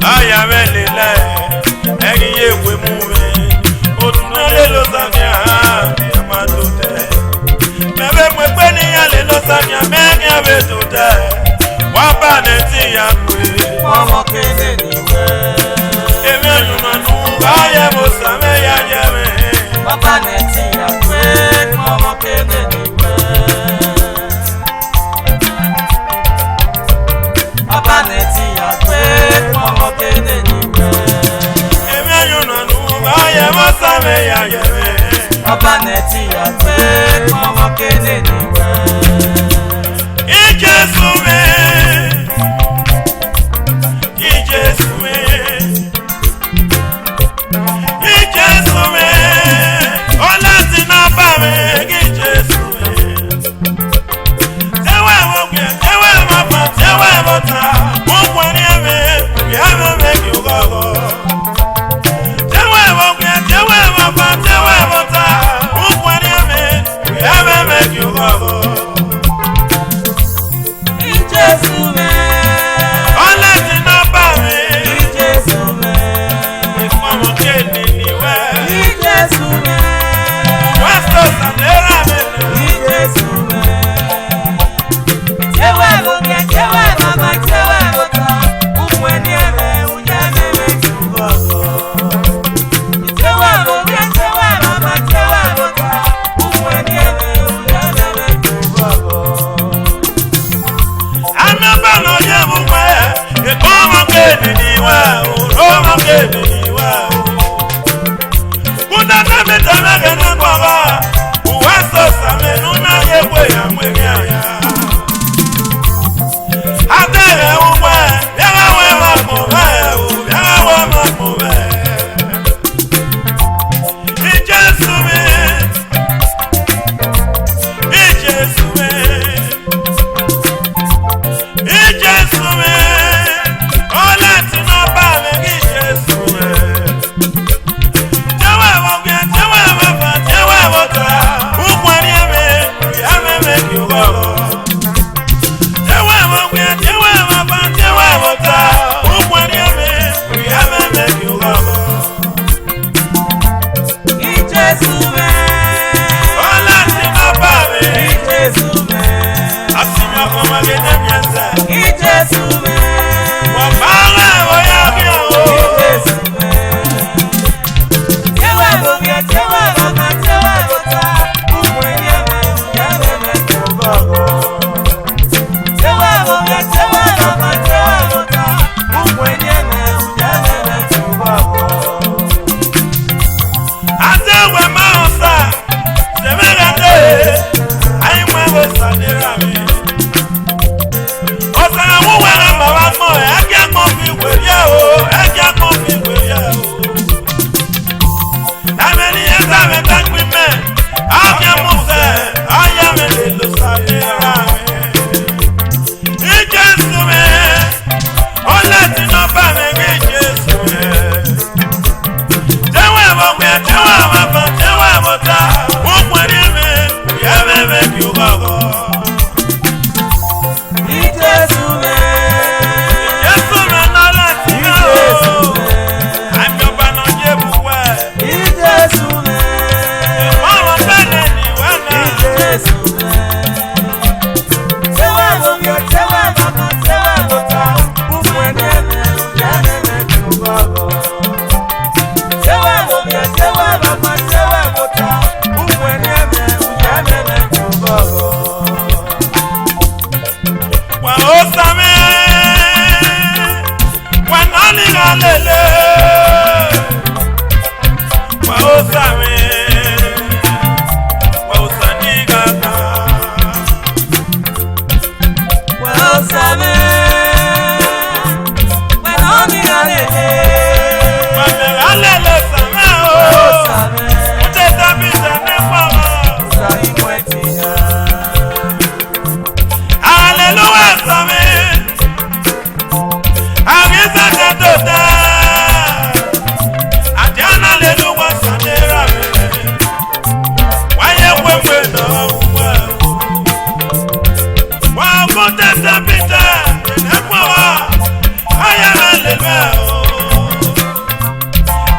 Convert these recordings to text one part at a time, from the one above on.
Aya me lele, egi ye we mu me, otuna Obanetihiague, mama kene niwe. Ijesume, Ijesume, Ijesume. Olati na bame, Ijesume. Tewe moke, tewe mama, tewe mota. Mukweni eme, yame make you go. Tewe moke, tewe mama, tewe mota. Mukweni eme, yame make you go. Ijesume, Olati na bame, Ijesume, mama kene niwe. Ijesume, Esosa Ogbemudia Ijesume. Tewe moke, tewe mama, tewe mota. Umweni eme, unyame make you go. Tewe moke, tewe mama, tewe mota. Umweni eme, unyame make you go. Amabano yemwe, ekoma kene niwe, Roma kene niwe. Kuna tame tame kene kwaba, Esosa menuna yewe ya mwenya ya. Atere umwe, yaga we makobe, yaga we makobe. Ijesume, Ijesume. Ijesume, olati na bame Ijesume. Tewe moke, tewe mama, tewe mota. Ukwani eme, yame make you go. Tewe moke, tewe mama, tewe mota. Ukwani eme, yame make you go. Ijesume, Olati na bame, Ijesume, asimya koma gene mienza. Ijesume, Wapale woyabia o. Ijesume. Tewe moke, tewe mama, tewe mota. Umweni eme, unyame make you go. Tewe moke, tewe mama, tewe mota. Umweni eme, unyame make you go. Atewe maosa, semegate, aimwe bosanerami. Osana wuwere mawamo, eke kofi weria o, eke kofi weria o. Ameni eza metakwi me, ake muse, aya melelo sanerami. Ijesume, olati no bame Ijesume. Tewe moke, tewe mama, tewe mota. Ukwani eme, yame make you go. Ijesume, Ijesume na lati na o. I'm your bano jebuwe. Ijesume, Mama bene ni wana. Ijesume. Tewe moke, tewe mama, tewe mota. Umweni eme, unyame make you go. Tewe moke, tewe mama, tewe mota. Umweni eme, unyame make you go. Wa osame. Wa nani galele. Wa osame. Wa osani gata. Osame, wenoni galele. Wa me galele same o. Osame, Ute tabise ne mama. osari mwetinya. Hallelujah, same. Agisa katota. Adiana leluwa sanera me. Waye kwekwe no uwa. Wa kote tabita. Nekwa wa. Aya lelewa o.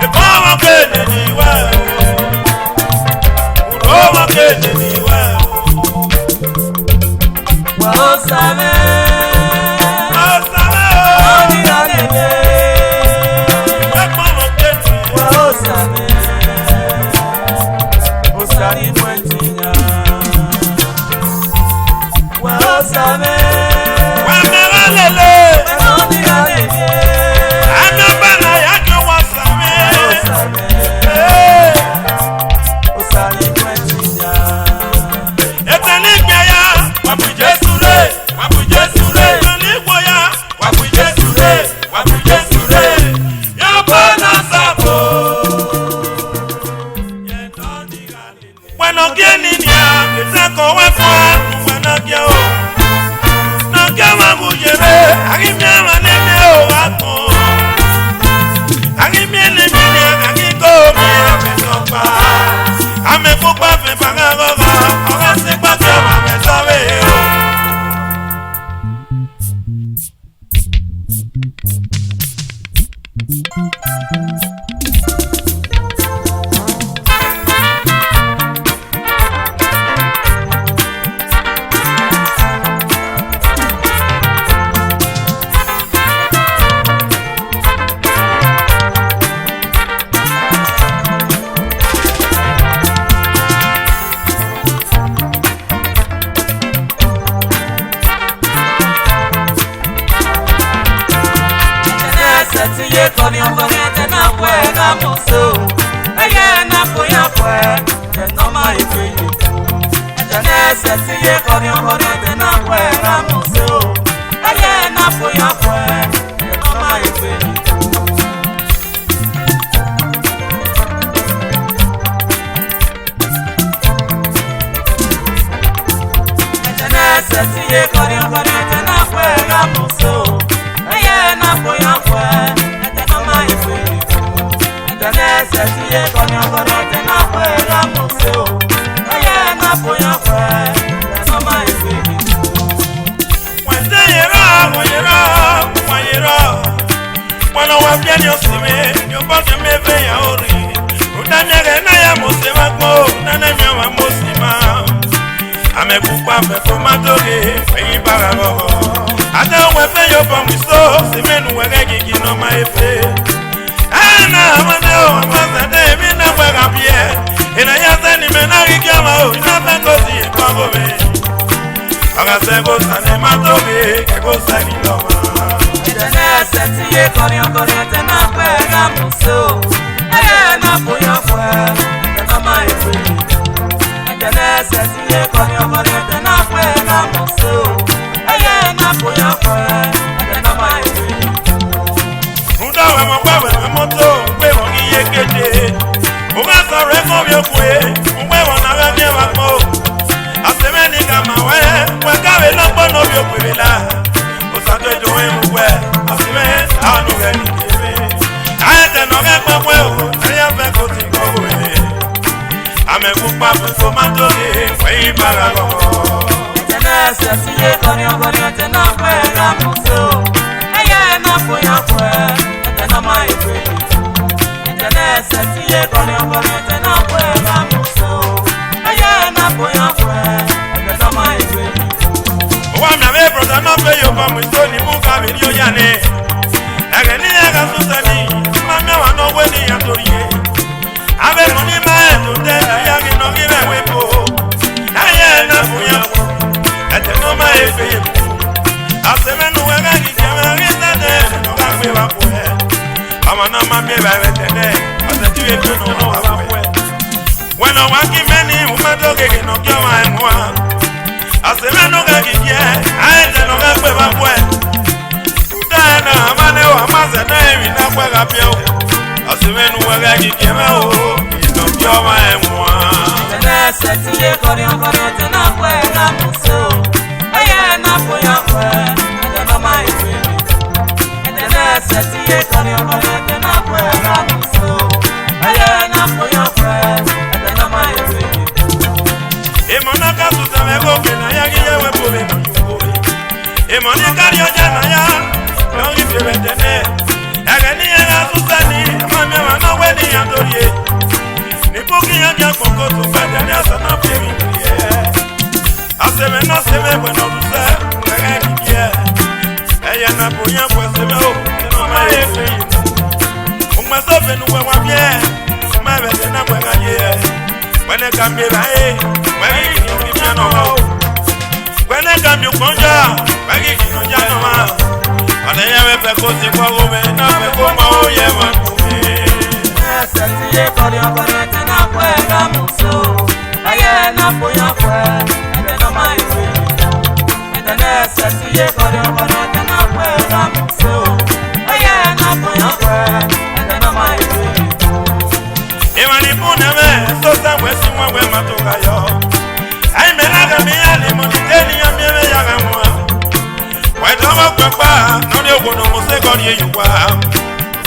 Ekoma kene niwa o. Uroma kene niwa o. Osame, Osame o. wenoni galele. Ekoma kene. Osame, osari mwetinya. Osame, Wamelele. wenoni galele. Anabana yake wasame. Osame, Eh. Wanokia ninia, Kisako wefwa, Wanokia o. Nokia wangujere, Agimia manene o wako. Agimia nemine, Agiko mia mesopa. Amefupa fe pangagoga, Ogase kwa kama mesawe o. Ye koni ongonete na kwe na moso Eye na kuya kwe Ye noma ife yiku Ejene seti ye koni ongonete na kwe na moso Eye na kuya kwe Ye noma ife yiku Ejene seti ye koni ongonete na kwe na moso Eye na kuya kwe Danese siye koni ogorote na kwe la museo Aye na poya kwe Ya noma ifiri Wende yera Wana wapia ni osime Nyobake meve ya ori Unanyage na ya mose wakmo Unanyage wa mosima Amekupa mefo madoge Feyi baragogo Ata wefe yopa mwiso Simenu wege gigi no maefe Ana maneo amazade mina wega pie Ina yase ni menagi kiama o Ina pengozi kwa gome Agase gosa ne matoge Kegosa ni loma Ejene seti ye koni ogorote na kwe la muso Aye na poya kwe Ya noma ifiri Ejene seti ye koni ogorote na kwe la muso Aye na poya kwe Ya noma ifiri Udawe mokwewe moto Mwe wangi yekete Ugasa reko vyokwe Mwe wanaganye wako Asemeni kama we Wekawe lakbono vyokwe vila Usake jowe mwe Aseme anuge nikebe Aete noge kwa mweo Aya feko tikowe Amekupa feko matoge Fei baragogo Ejene seti ye koni ogorote na kwe la muso Aye na poya kwe Ya noma ifiri Ejene seti ye koni ogorote na kwe la muso Aye na poya kwe Ya noma ifiri Wamna me brother no pe yo pa mwisoni muka video yane Ageni aga susani Mame wa no weni ya toriye Ave moni mae tunde Ya gino gine wepo Aye na fuya Ete no mae feye Aseme nuwega gijama Rizade Noga kwe wakwe Ama na mame bawe tene Ase tiwe kino no wakwe Weno waki meni Umadoge gino kia wa emwa Aseme noga gijie Aete noga kwe wakwe Utana amane wa maze na emi na kwe gapio Aseme nuwega gijie meo Ino kia wa emwa Ejene seti ye koni ogorote na kwe la muso Aye na poya kwe Ya noma ifiri Ejene seti ye koni ogorote na kwe la muso Aye na poya kwe Ya noma ifiri Imona kasuta mego kena ya giye wepo mego yukowe Imoni kario jana ya Yongi fiwetene Ageni ya susani Mame wana weni ya dorie Nipuki ya kia koko tufete Nia sana firi kuye Aseme no seme bueno duse Mwege kikie Eye na punya kwe seme o Noma efe Umwe sofe nuwe wapye Mwebete na kwe gaye Wene kambye bae Wegi kino kipya no wao Wene kambye ukonja Wegi kino jano ma Ane yewe pekosi kwa ume Na pekoma oye wakume Seti ye koni ogorote na kwe la muso Aye na poya kwe Ya noma ifiri Ejene seti ye koni ogorote na kwe la muso Aye na poya kwe Ya noma ifiri Imani puneme Sosa wesi mwa we matoka yo ye you wa.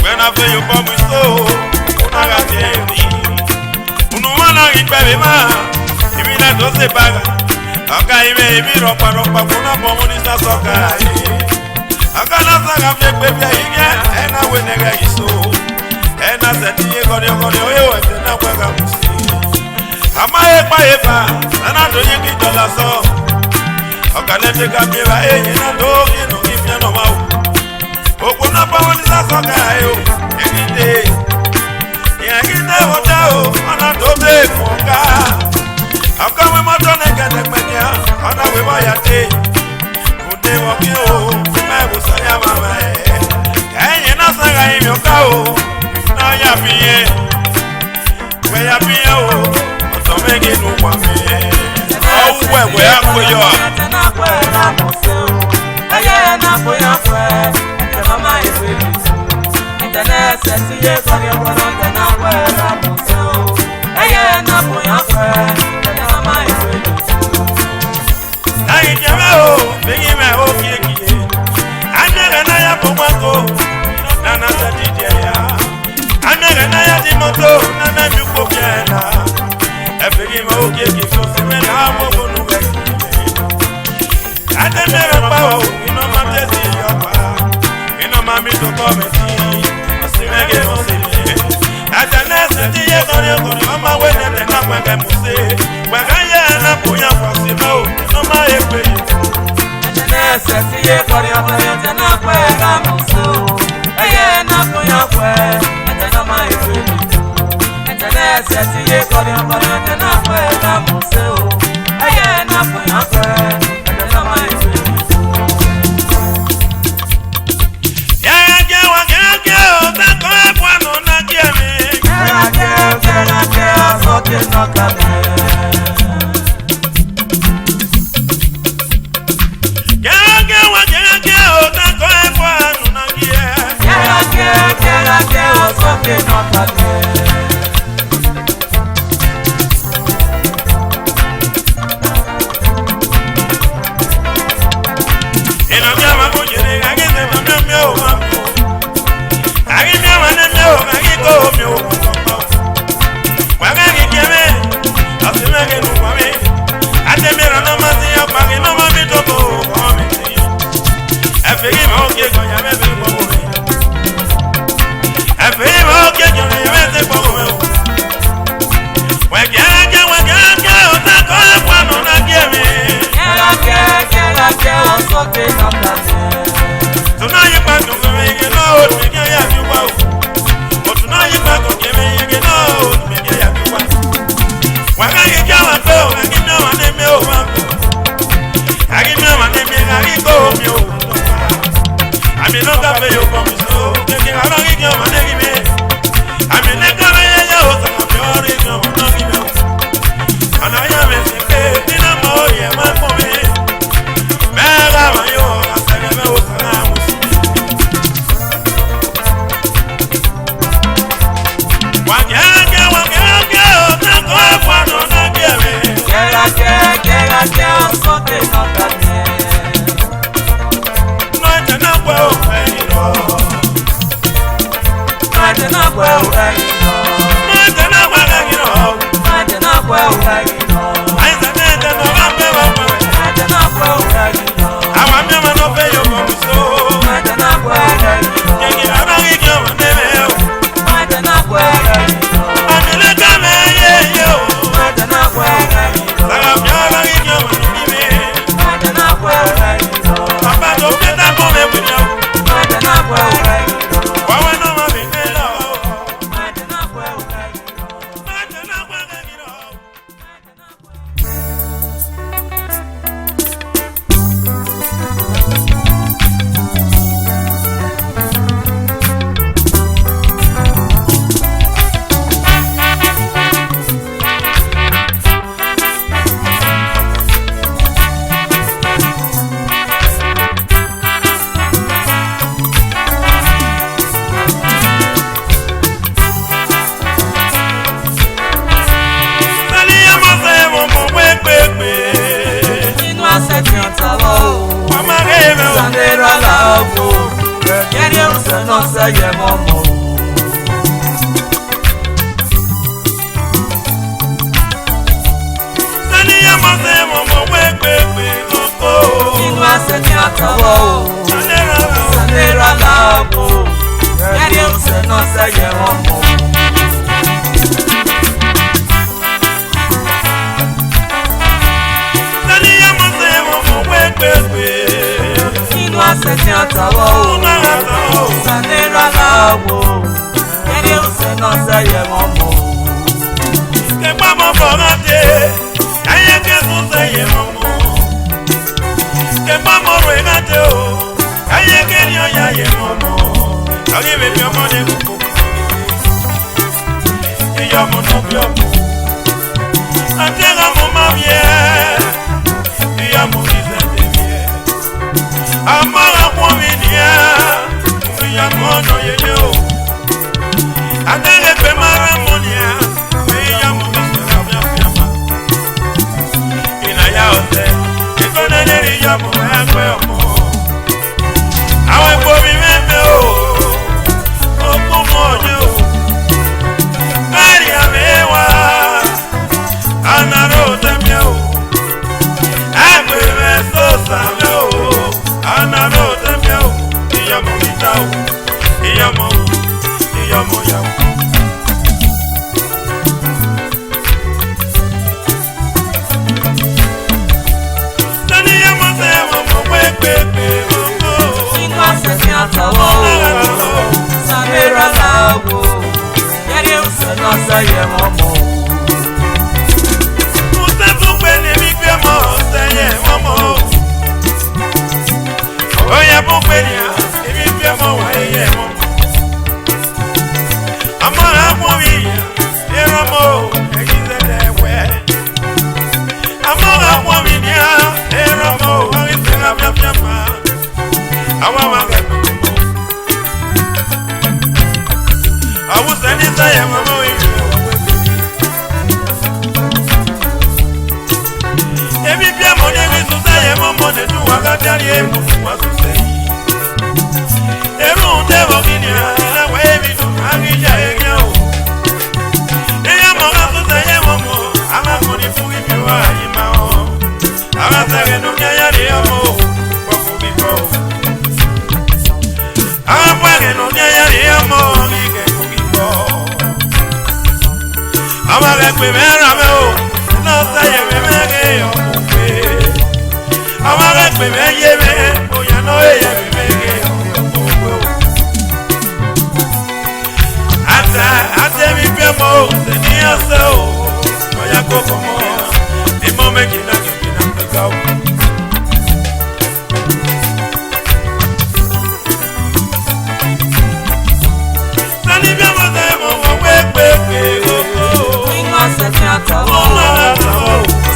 When I feel you come so, unaga teni. Unuwana ikbebe ma, imina dose baga. Aka ime imi ropa kuna pomoni sa soka. Aka na saga fekbe bia ige, ena wenega iso. Ena setiye kore oye wete na kwega musi. Ama ekpa efa, ana doye ki dola so. Aka lete kabira na doge no ifya no mau. Okuna pomoni sa soka yo, egite. Yagite hotao, ana dobe moka. Aka we moto negede menya, ana we bayate. Ude wokio, me busaya mama e. Na saga imyoka o. Na ya biye, we ya biye o, otomege no kwame. Awu we akoyo a. Na kwe na muso, aya na koya kwe, mama ife. Internet seti ye kori obono na kwe na muso, aya na koya kwe, mama ife. Ai jame o, bigi me o kieki. Anya na ya pomako, na na seti ya. Anya na ya di moto, na na mi ko biena. E bigi me o kieki so se me na mo bonu we. Ate me pa o, ino ma tesi yo pa. Ino ma mi to kometi, se me ge mo se. Ate na seti ye kori mama we ne na kwenge muse. Kwenge na puya kwa se mo, no ma e pe. Seti ye kori obono na kwe na muso, aya na koya kwe, mama ife. Internet seti ye kori obono na kwe na muso, aya na koya kwe, mama ife. No, ye momo. Sani ya mose momo wepe oko. Inu ase ni atawo. Sanera labo. Yari use no se ye momo. Sani ya mose momo wepe Inu ase ni atawo. Sanera labo. Yari use no se ye momo. Kepa mo borate. Aye ke se ye momo. Kepa mo regate o. Aye ke ni o ya ye momo. Agi be mi omo ne kuku. Iya mo no bi omo. Atega mo ma vie. Iya mo ni se te vie. Amara kwa mi dia. Iya mo no ye ye o. Atega pe mara mo nia. Iya mo ni se la bia bia ma. Ina ya o se. Ikona ne ri ya mo ya kwe omo. Awe ko mi meme o. Sanera labo. Yari use no se ye momo. Use tu pene mi pe mo se ye momo. Oya po pene mi pe mo wa ye momo. Amara po mi ye momo e gize de we. Amara po mi ya e momo o gize na bia bia ma. Awa ma ga. I was anytime I'm going to every money to say I'm money to I got him was to say. Every devil in here, and way me to hang it. They are more to say I'm more. I'm not money for you are in my own. I'm not saying no, I'm more. What will be both? I'm working on the more. Amara pe mera me o, no say me me o pe. Amara pe me ye me, o ya no ye me o. Ate mi pe mo, se ni ase o, o ya ko como, ni mo me kina pe ka o. Sani bi mo se mo pe o.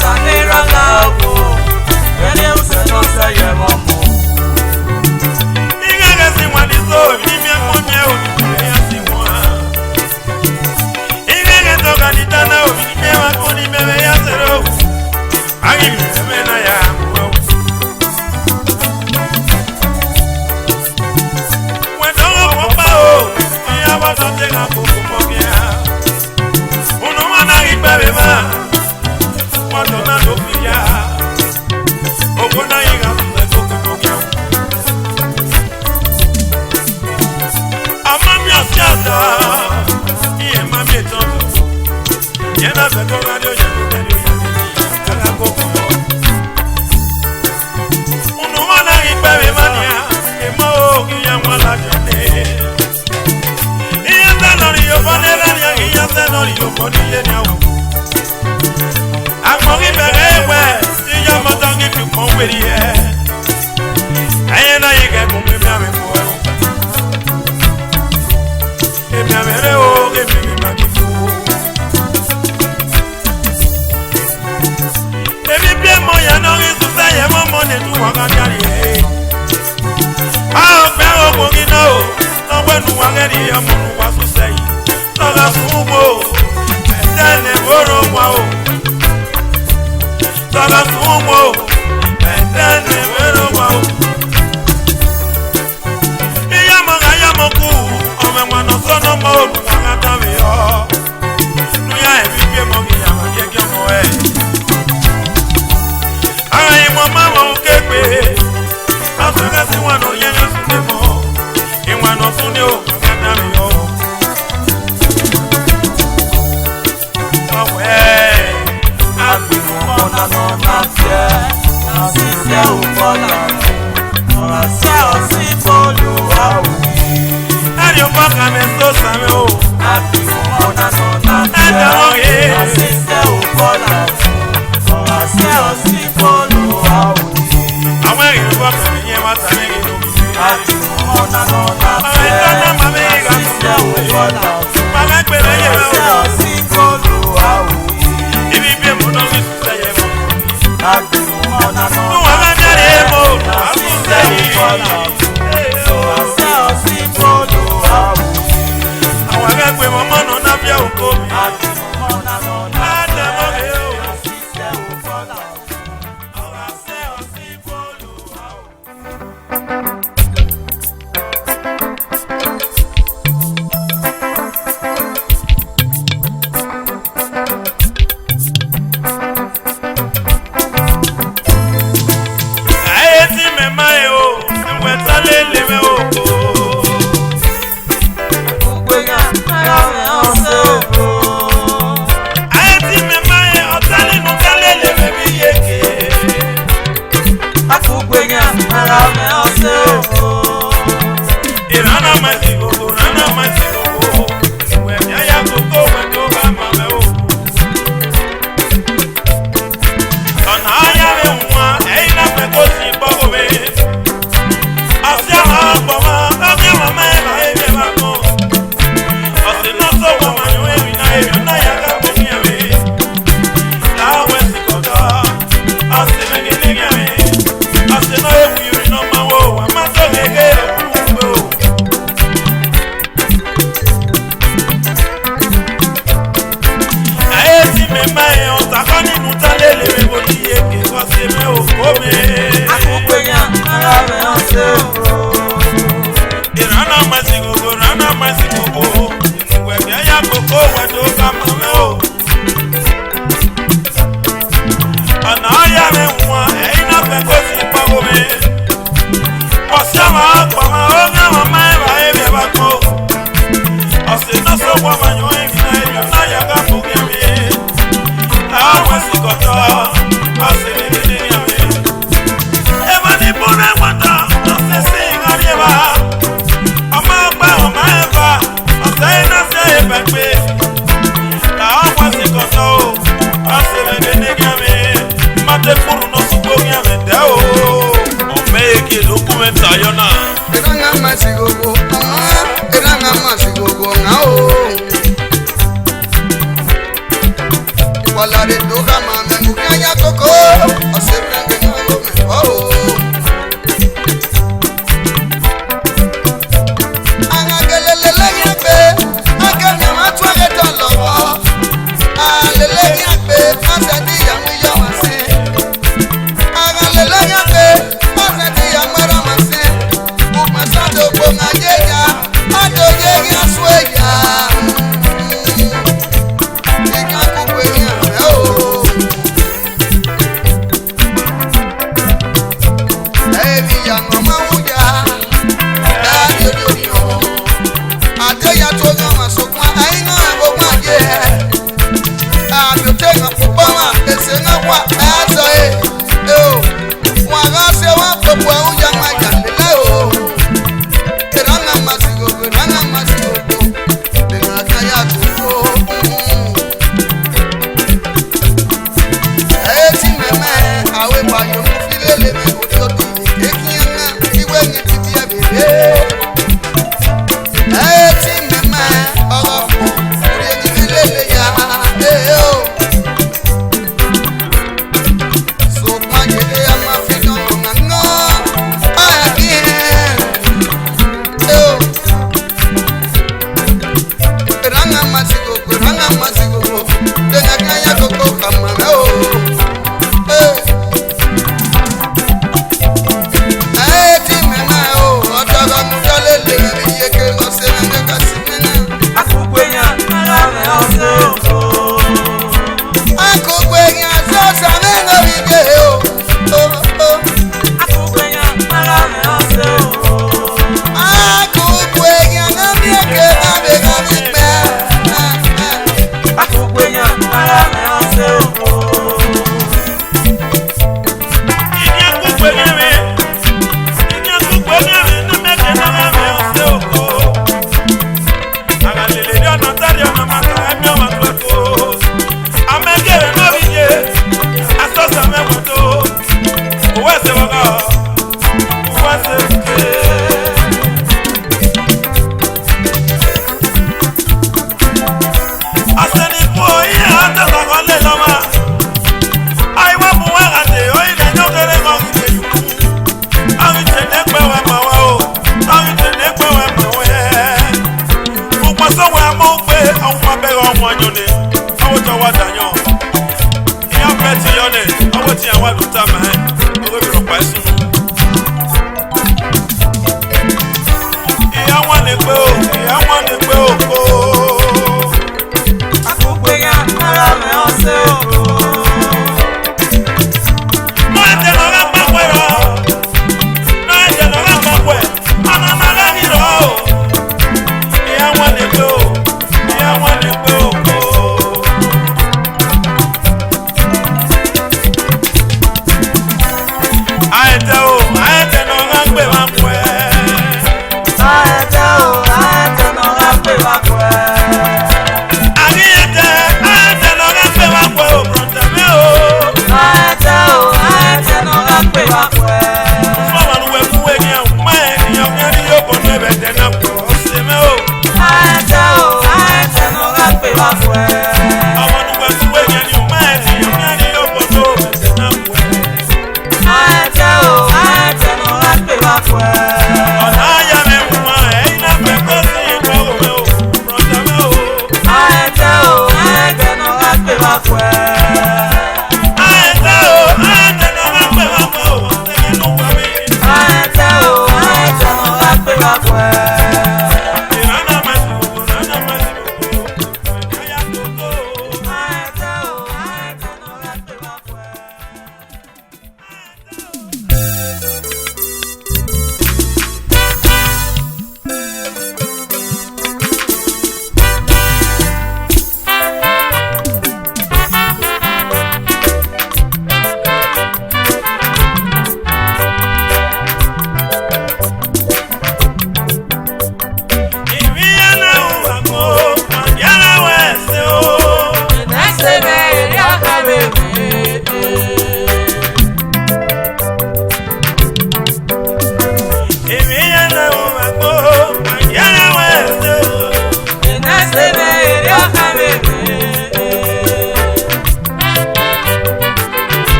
Sanera labo. Yari use no se ye momo. Iga ga si wani so ni mi mo nye o ni ya si wa. Iga ga to ga ni tana o ni me wa ko ni me ya sero. Agi me na ya mo. When do go pa o, ya ba to te ga ko mo ya. Beba, cuando na lo pilla, o cuando llega a tu coco. Ama mi asiata, y en mami todo. Llena de coradio, ya la coco. Uno van a ir bebe mania, que mo que ya mo la tiene. Y ya está no río con el área, y ya está no río con el área. Akori bere we, si ya mo tangi fi mo weri e. Aye na ye ke mo mi ame mo. E mi amere o ke mi ma ki fu. E mi bi mo ya no ri su sa ye mo mo ne tu wa ga jari e. A o pe o ko ki no, no we nu wa ga ri ya mo nu wa su sei. No ga su mo. Dale boro wa o. Sala sumo, dale boro wa o. Iya mo ga ya mo ku.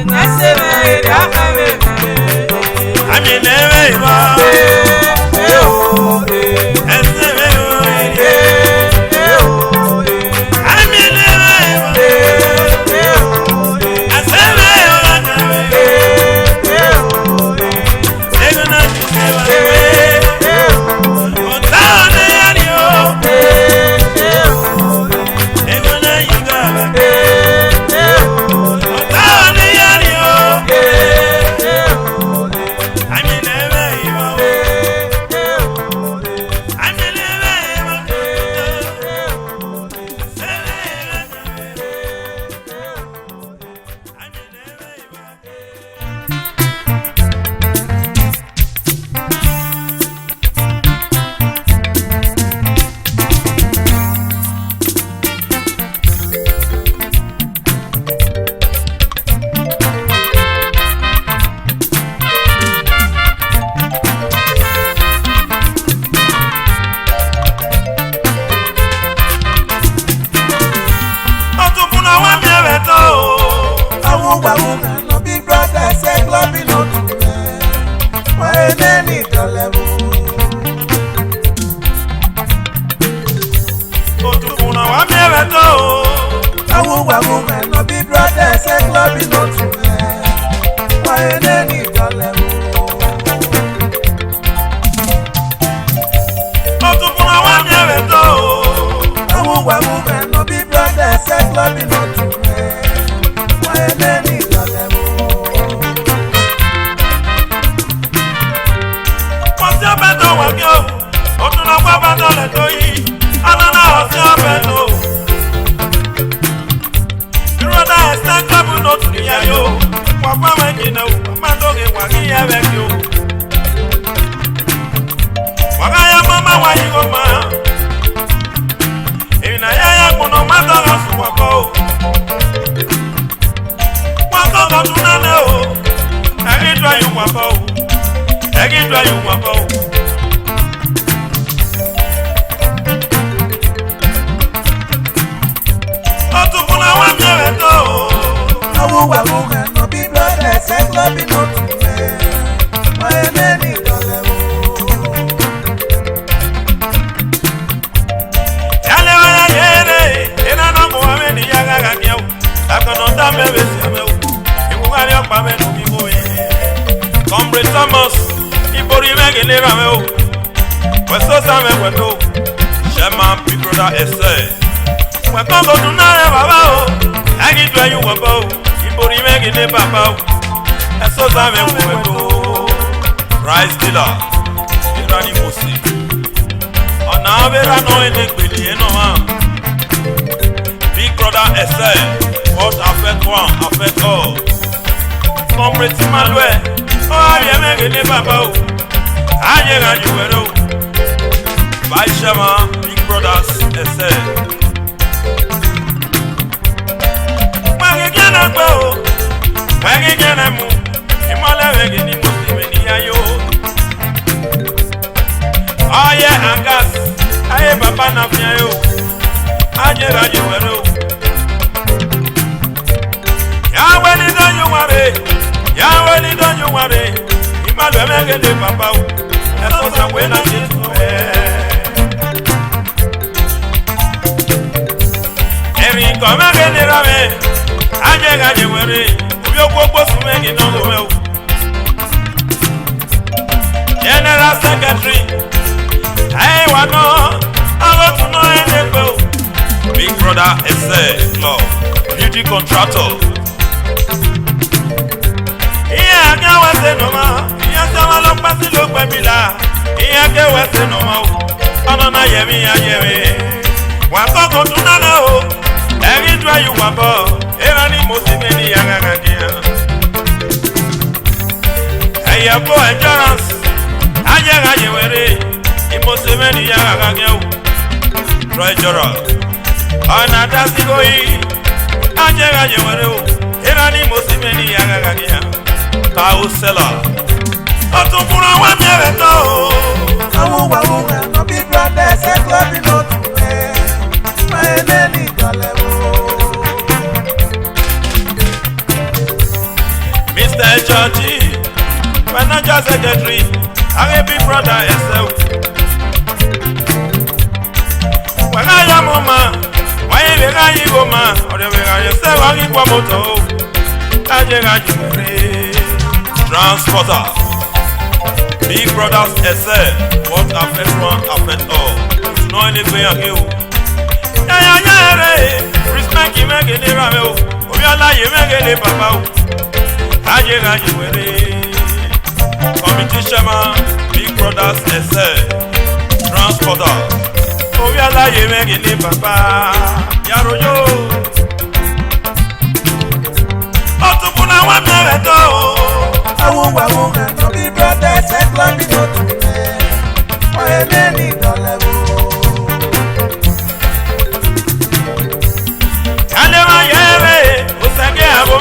Nasema eri akabe dolevo. Otufuna wa mieveto. Awu no be brothers and club is not to me. Why any dolevo? Otufuna wa mieveto. Awu no be brothers and club is not to me. Why any dolevo? Osio beto wakyo. Otuna kwa badole toyi. Anana osio beto. Brother Esan Club no to the yo. Papa wengina u. Mandoge wagi ya vekyo. Wagaya mama wa yigoma. Ina yaya kuno mandoga suwako. Wakogo tunane o. Egidwa yu wako. Egidwa yu wako. Otufuna wa mieveto. Awu no be brothers and club is not to me. Why any dolevo? Yale waya yere. Ina no muhamedi yaga gagiao. Akono dame besi ameu. Iwugari okpa menu biboye. Comrade Thomas. Ibori megele rameu. Esosa Ogbemudia. Chairman Big Brother Esan. Wakongo tunare baba o. Agidwa yu wabo. Ibori megele baba o. Esosa Ogbemudia. Rice dealer. Irani Mosi. Ona abera no enegbeli eno ha. Big Brother Esan. What affect one, affect all. Comrade Emmanuel. Oh, abie megele baba o. Ajega juwero. Vice Chairman Big Brothers Esan. Magigena gbo. Magigena mu. Imole wegini Muslim ni ayo. Aye angas. Aye baba na fiayo. Ajega juwero. Yahweh ni don you worry. Yahweh ni don you worry. Imole megele baba o. Esosa wena Jesu. Come again, Rame. Ajega jewere. Uyo gbogbo sumegi no go well. General Secretary. Hey, wano. I want to know anything. Big Brother Esan Club. Beauty contractor. Iya ke wese no ma. Iya sama lo pasi lo pemila. Iya ke wese no ma. Ana na yemi ya yemi. Wa koko tunana o. Egidwa yu wabo, Irani Mosi meni yagagia. Eyabo endurance, Ajega jewere, Imosi meni yagagia. Treasurer, Anada sigoi, Ajega jewere, Irani Mosi meni yagagia. Kausela, Otufuna wa mieveto. Awu no be brothers and club is not to me. Why any dolevo? Mr. Georgie, Financial Secretary, I'm a Big Brother Esan. When I am mama, why you go ma? Or the way I say, I give one moto. I just transporter. Big Brothers Esan, what affect one, affect all. No anything I do. Respect you make it ramel. Obiala you make it papa. Ajega juwere. Committee chairman Big Brothers Esan. Transporter. Obiala you make it papa. Yaro yo. Otufuna wa mieveto. Awu no be brothers and club is not to me. Why any dolevo?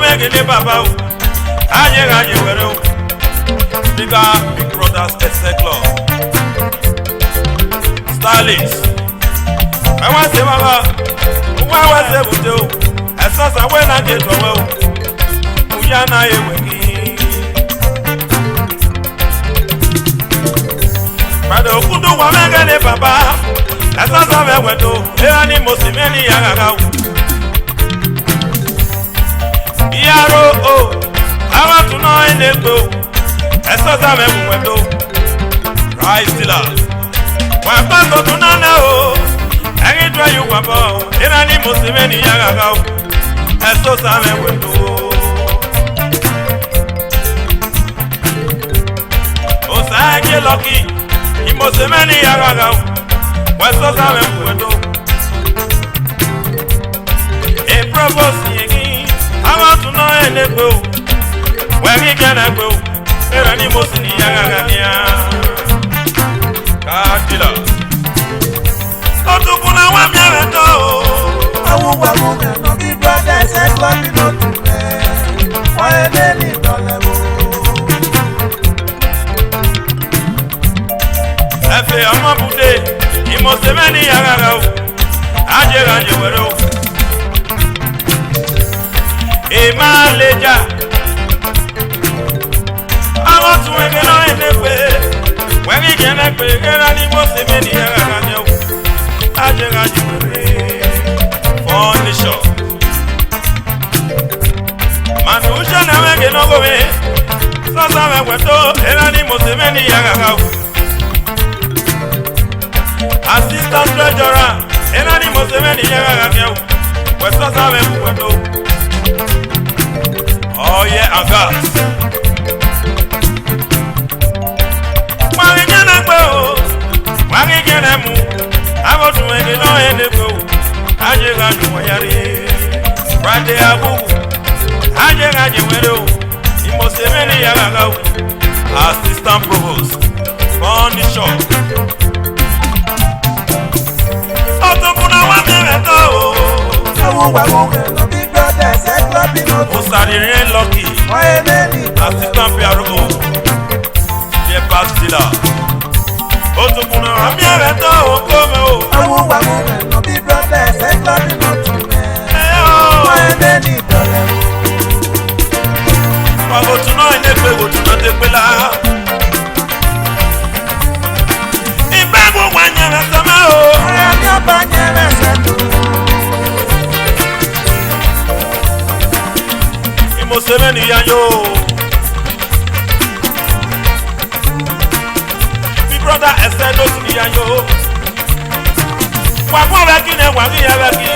Megele baba o. Ajega jewere o. Big Brothers Esan Club. Stylist. I want to baba. Why was it with you? Esosa when I get to well. Uyana ewegi. papa. Esosa Ogbemudia Erani Mosimeni Yagaga. Yaro oh, I want to know in the book. Esosa Ogbemudia Rise Stiller. Wapando tunana oh, Engitwa yu papa. Erani Mosimeni Yagaga. Esosa Ogbemudia Osage lucky. Mosemeni Yagaga. Esosa Ogbemudia a propose again. I want to know in the book. Where we can I go? Erani Mosimeni Yagaga. Kajila Otukuna wa miareto Awu no be brothers and lucky no to me. Why they need dollar? Efe amabude Mosemeni Yagaga. Aje wero Ema leja I want to make it on the way. When we get a big and Mosemeni Yagaga. Aje on the shop. Manusha na wege no go me. Esosa Ogbemudia Erani Mosemeni Yagaga. Assistant treasurer Erani Mosemeni Yagaga. Esosa Ogbemudia. Oh yeah, I got. Wagi gene mu. I want to make it on the go. Aje wayari. Friday abu. Aje wero. Mosemeni Yagaga. Assistant provost on the shop. Otukuna wa miareto. Awu no be brothers and lucky no to me. Osari lucky. Why they need Assistant PRO. The Bastila. Otukuna wa miareto okome o. Awu no be brothers and lucky no to me. Why they need dollar? Wago tuno inekwe go tuno tekpela. Ibago wanyere sama o. Ayanya banyere setu. Mosemeni yanyo. Big brother Esan Oyeeee. Wago weki ne wagi ya weki.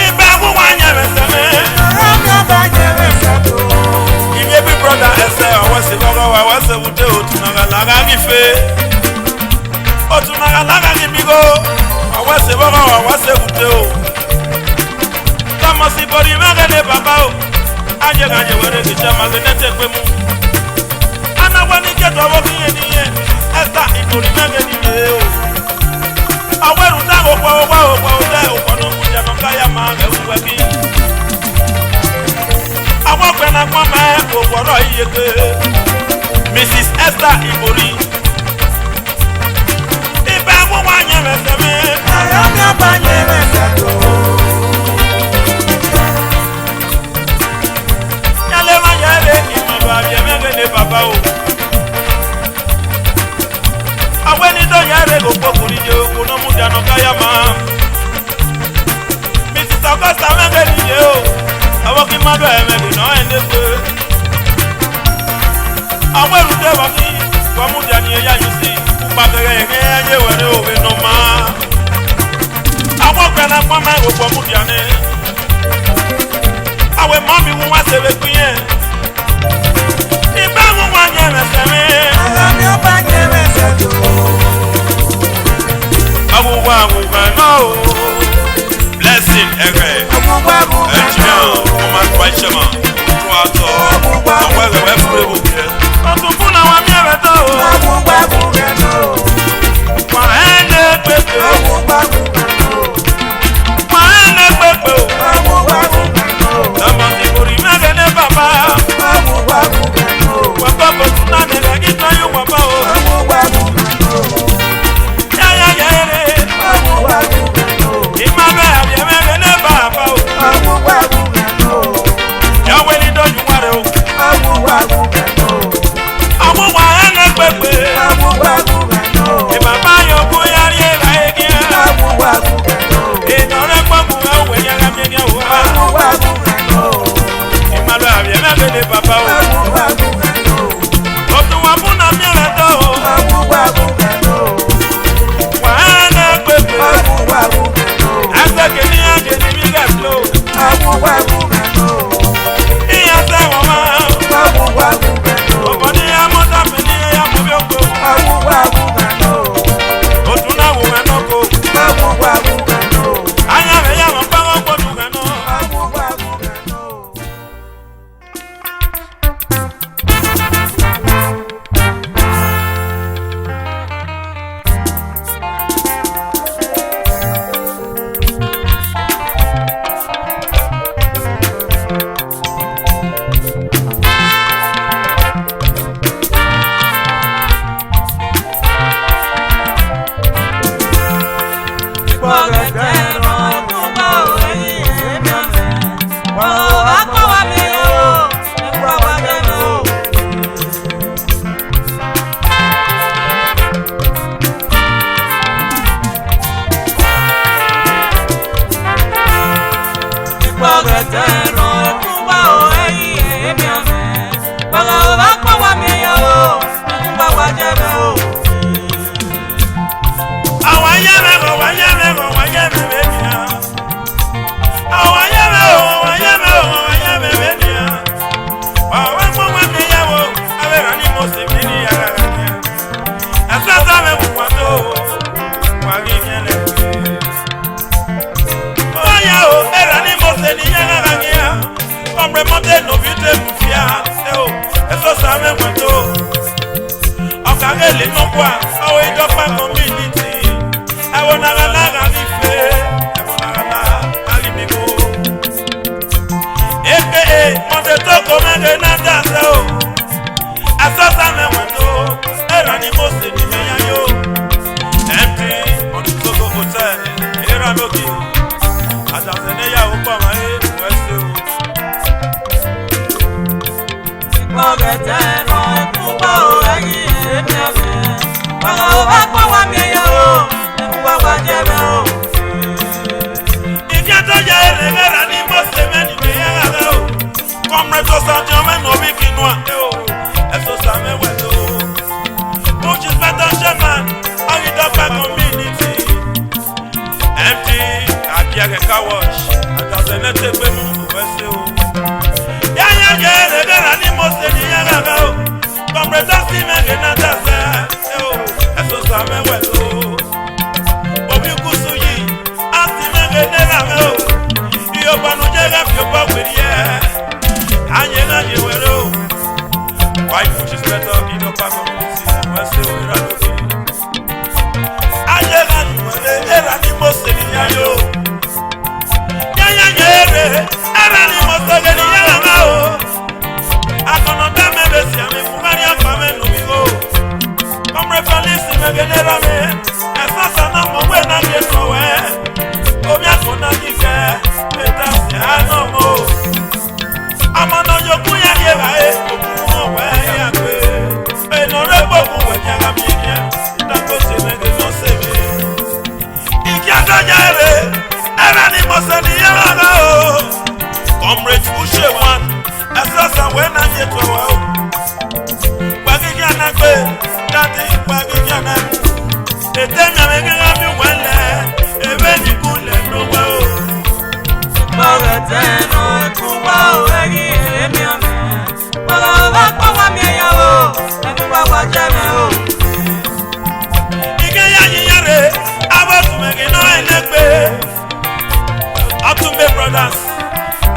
Ibago wanyere sama. Ayanya banyere setu. Big brother Esan Oyeeee gogo wa wase wute otunaga laga gife. Otunaga laga gibigo. Awase bogo awase wute o. Tamosi bori magene baba o. Aje were gicha magene tekpemu. Ana wani keto wo kiye niye. Esta ibori magene niye o. Aweru ta opa de okono kuja no kaya mage uweki. Awokwe na kwa ma ogoro iyeke. Mrs. Esther Ibori. Ibago wanyere seme. Ayanya banyere setu. Yale wanyere imabari emegene baba o. Aweni do yare go pokuri je o no muja no kaya ma. Mrs. Augusta megene je o. Awoki mado emegene no endekwe. Aweru de waki kwa muja ni eya yusi. Upagere ye were o we no ma. Awokwe na kwa ma Ogbemudia ne. Awe mami wu wa se we kuye. Ibago wanyere seme. Ayanya banyere setu. Awuwa no. Blessing ere. Engineer Omar Kwaishema. Tuato. Awele we fure buke. Otukuna wa miareto. no. Kwa ende pepe. Tamosi bori magene baba. Wakoko tunane gagito yu wapa o. Imame abye megene baba o. Yaweli do yu ware gele papa o. Otu wa buna miele do. Wana pepe. Asa gele ya gele mi ga flow. Iya se wama. Obodi ya mota peni ya mobioko. Otu na wo enoko. Anya me ya mpango kodu gano. Esosa Ogbemudia Okagele nokwa awo idopa community awo nagalaga life awo nagala alimigo monte toko menge na dance o Esosa Ogbemudia era ni mose ni meya yo empty on the Togo hotel era loki adazene ya opa mai wese o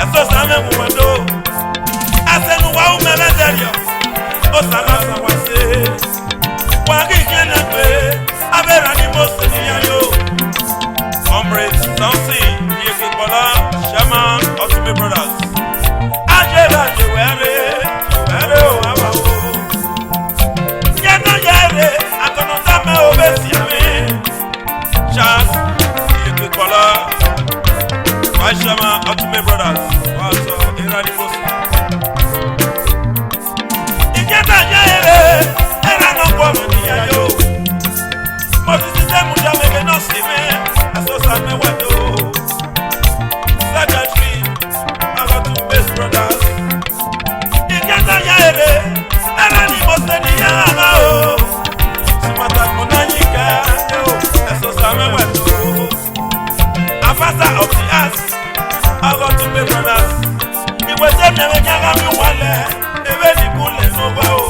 Esosa Ogbemudia asenu wa umelederio osana sawase wagi kenegbe abera ni mose ni yayo comrade Samson Yekipola Shaman Otime Brothers ajeba je were o awa o yeno yere atono dame obesi ame Charles Yekipola Shaman Otime Brothers was Irani Muslim. me nyaga mi wale ebe ni kule no ba o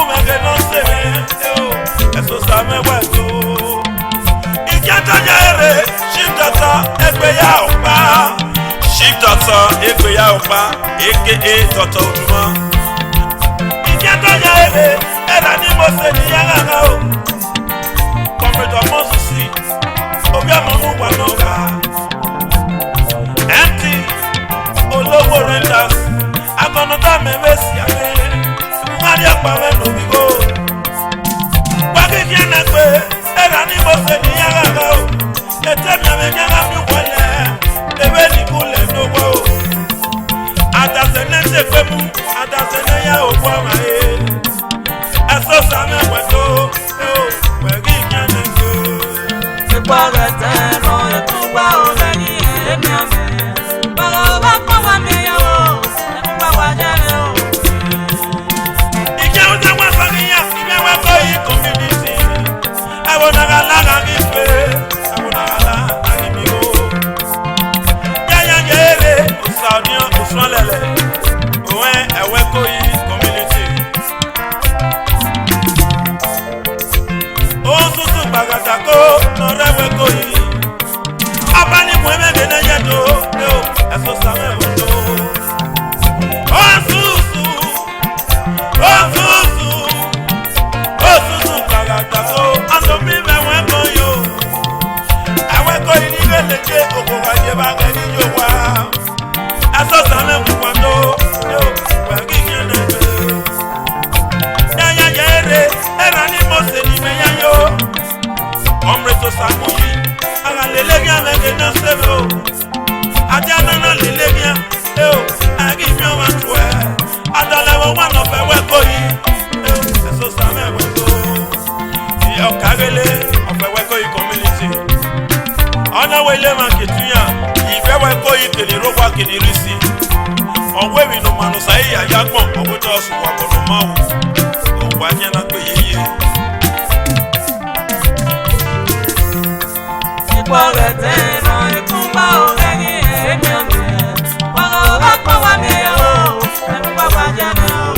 me que no se ve eso sabe bueno ikata ya ere shindata egbe ya opa shindata egbe ya opa aka Dr. Oduma ikata ya ere era ni mo se ni ya ga o comrade Mosusi obi amonu wa no ga empty olowo renters akono ta me wesi ame ngari apa we no bi go wagi kiana pe era ni mo se ni ya ga o ete me me nya mi wole ebe ni kule no wo adasene se pe mu adasene ya o kwa ma e Esosa me weto wagi kiana go Ipare teno etuba o leni emi ame Bala ba kwa wa me ya o etuba wa jere o Ike uta wa fagiya ibe wa ko yi community Abona gala mi pe abona gala ani mi o Ya jere usadio usolele owe ewe ko yi community O susu bagata ko no rewe ko yi Abani mweme gene yedo Esosa me wodo O susu Osusu kagatako asomi me weko yo aweko ini leje okowa je ba gani yo wa Esosa me kwando yo wa gigene ya jere era ni mo se ni me ya yo omre to samuyi aga lelegia me gena sebo ajana na lelegia agi mi o wa tue adale wo wa no fe weko yi Esosa me weko yo kagele o fe weko yi community ona wele ma ketuya ife weko yi kele rokwa kele risi onwe mi no manu sai ya yagbon ogojo su wa bono mawo o wa nya na pe yeye Ipare teno etuba o leni emi ame Bala ba kwa wa me ya o etuba wa jere o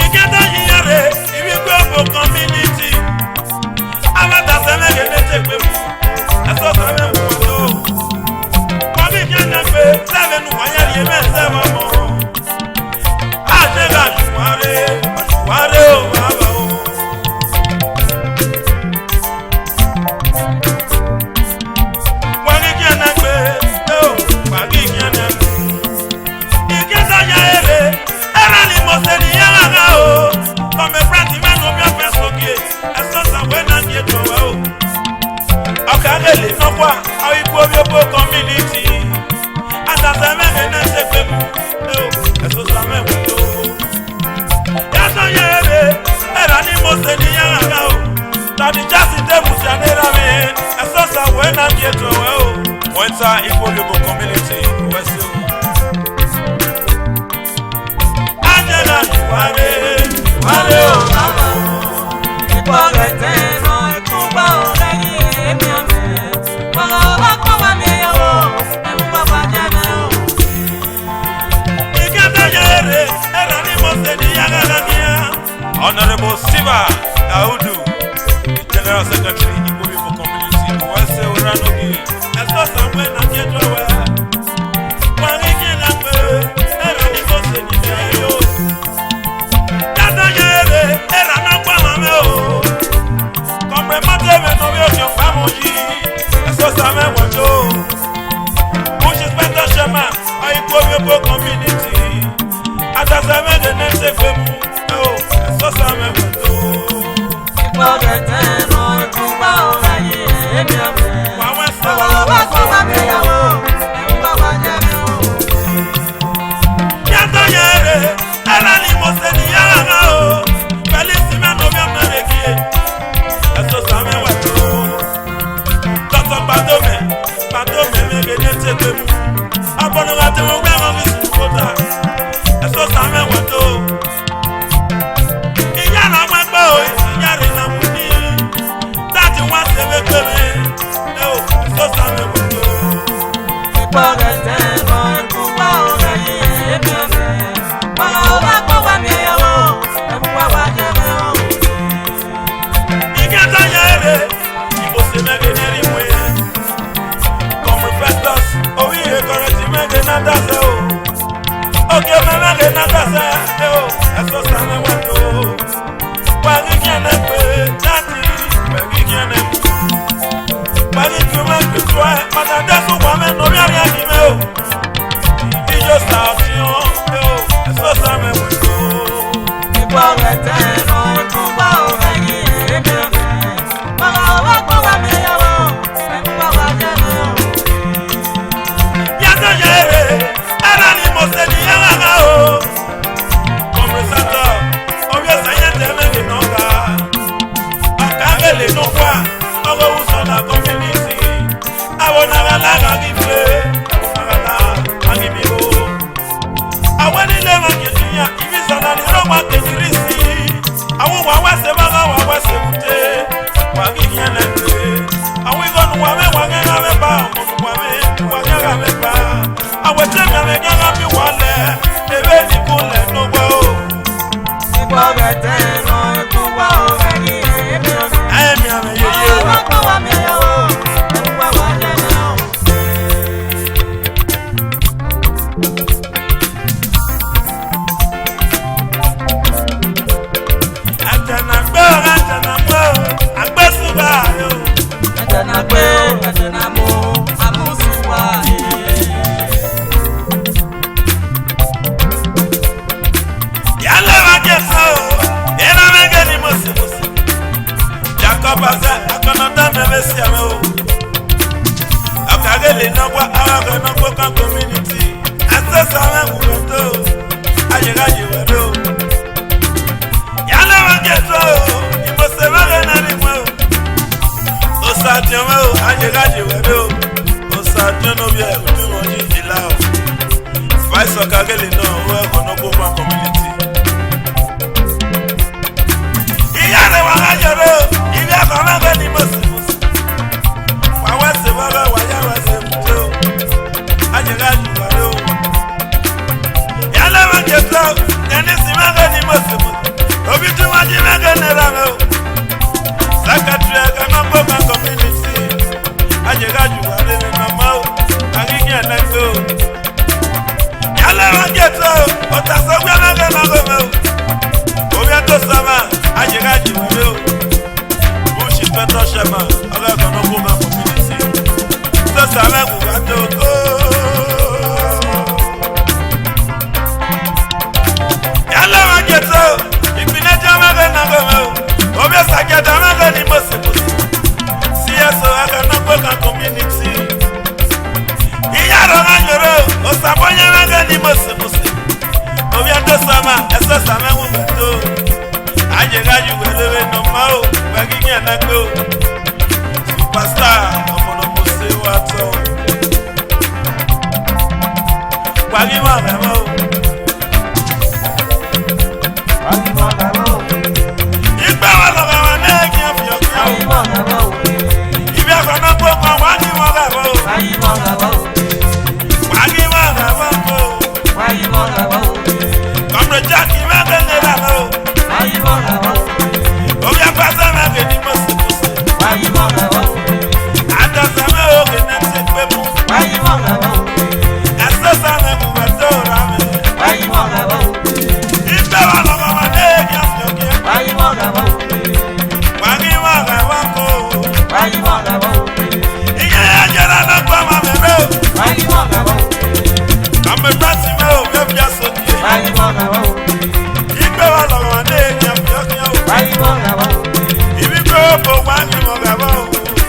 Iketa yare ibi gbo community abata seme gele tegbe Esosa me weko kwa bi jana pe save nu wa yari e me se ma mo ajega juware o baba o wagi jana pe wagi jana iketa yare era ni mo se ni ya ga o come friend me no bi afa sokie Esosa we na die to wa o akagele no kwa awi ko bi obo community adasa me na se pe mu Esosa me wo ya so yere era ni mo se ni ya ga o tadi just de mu ja nera me Esosa we na die to wa o wenta ipo community weso ajena ware o baba Ipare teno etuba o leni emi ame Bala ba kwa wa me ya o etuba wa jere o Ikata yere era ni mo se ni ya ga dia Honorable Siva Daudu General Secretary Igbo People Community wese uranogi Esosa we na jeto we Wari kila pe era ni mo se ni ya yo Ikata yere era na kwa mame o Komre mate me no yo yo famoji Esosa me wajo Push Inspector Shema Igbo People Community Adasa me de nese kwemu Esosa me wajo Ipare teno etuba o leni emi ame Bala ba kwa wa me ya o etuba wa jere o Yato yere era ni mo se ni ya ga o Felisi me no mi amerekie Esosa me wajo Dr. Badome me gene tekwemu Abono ga te wo gbe mo mi su kota Esosa me wajo Iya na wa gbo o iya re na mu ni That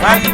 Why you